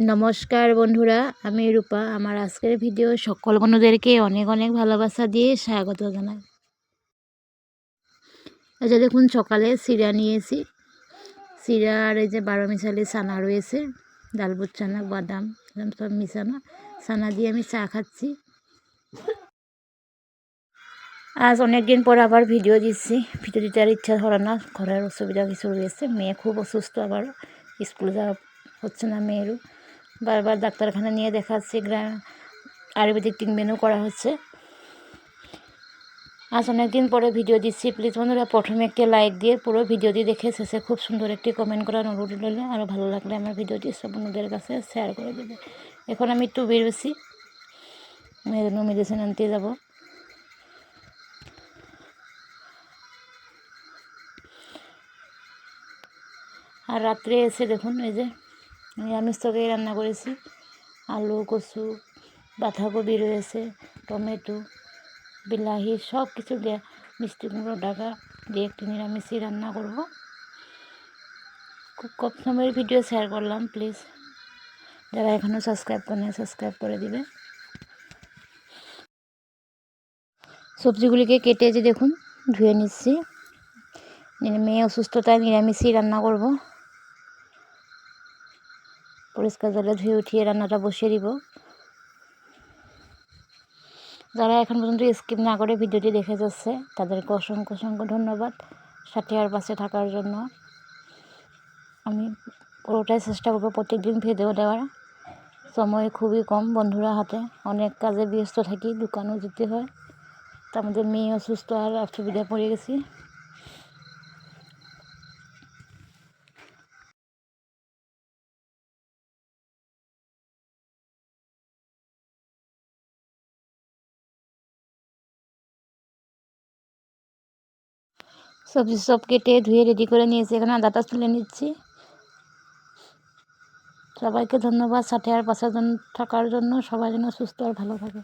নমস্কার বন্ধুরা, আমি রূপা। আমার আজকের ভিডিও সকল বন্ধুদেরকে অনেক অনেক ভালোবাসা দিয়ে স্বাগত জানাই। এই যে দেখুন, সকালে চিড়া নিয়েছি। চিড়া আর এই যে 12 মিশালি ছানা রয়েছে, ডালবুট ছানা, বাদাম সব মিশানো ছানা দিয়ে আমি চা খাচ্ছি। আজ অনেক দিন পর আবার ভিডিও দিচ্ছি। ভিডিও দিতে আর ইচ্ছা করে না, ঘরের অসুবিধা কিছু রয়েছে। মেয়ে খুব অসুস্থ, আবার স্কুলে যাওয়া হচ্ছে না মেয়েরও। বারবার ডাক্তারখানা নিয়ে দেখাচ্ছি, আয়ুর্বেদিক ট্রিটমেন্টও করা হচ্ছে। আজ অনেক দিন পরে ভিডিও দিচ্ছি। প্লিজ বন্ধুরা, প্রথমে একটি লাইক দিয়ে পুরো ভিডিওটি দেখে শেষে খুব সুন্দর একটি কমেন্ট করার অনুরোধ রইল। আরও ভালো লাগলে আমার ভিডিওটি সব বন্ধুদের কাছে শেয়ার করে দেবে। এখন আমি একটু বেরোছি, মেয়ের জন্য মেডিসিন আনতে যাব। আর রাত্রে এসে দেখুন, এই যে নিরামিষ তরকারি রান্না করেছি। আলু, কচু, বাঁধাকপি রয়েছে, টমেটো, বিলাহি সব কিছু দিয়ে মিষ্টি কুমড়ো ডাকা দিয়ে একটি নিরামিষই রান্না করব। খুব কম সময়ের ভিডিও শেয়ার করলাম। প্লিজ যারা এখনও সাবস্ক্রাইব করেন, সাবস্ক্রাইব করে দিবে। সবজিগুলিকে কেটে যে দেখুন ধুয়ে নিচ্ছি। মেয়ে অসুস্থতায় নিরামিষই রান্না করব। পরিষ্কার জলে ধুয়ে উঠিয়ে রান্নাটা বসিয়ে দিব। যারা এখন পর্যন্ত স্কিপ না করে ভিডিওটি দেখে যাচ্ছে, তাদেরকে অসংখ্য অসংখ্য ধন্যবাদ সাথে আর পাশে থাকার জন্য। আমি পুরোটাই চেষ্টা করবো প্রত্যেক দিন ভিডিও দেওয়ার। সময় খুবই কম বন্ধুরা হাতে, অনেক কাজে ব্যস্ত থাকি, দোকানেও যেতে হয়। তার মধ্যে মেয়ে অসুস্থ আর অসুবিধায় পড়ে গেছি। সবজি সব কেটে ধুয়ে রেডি করে নিয়েছি, এখানে আদাটা তুলে নিচ্ছি। সবাইকে ধন্যবাদ সাথে আর পাশে থাকার জন্য। সবাই যেন সুস্থ আর ভালো থাকে।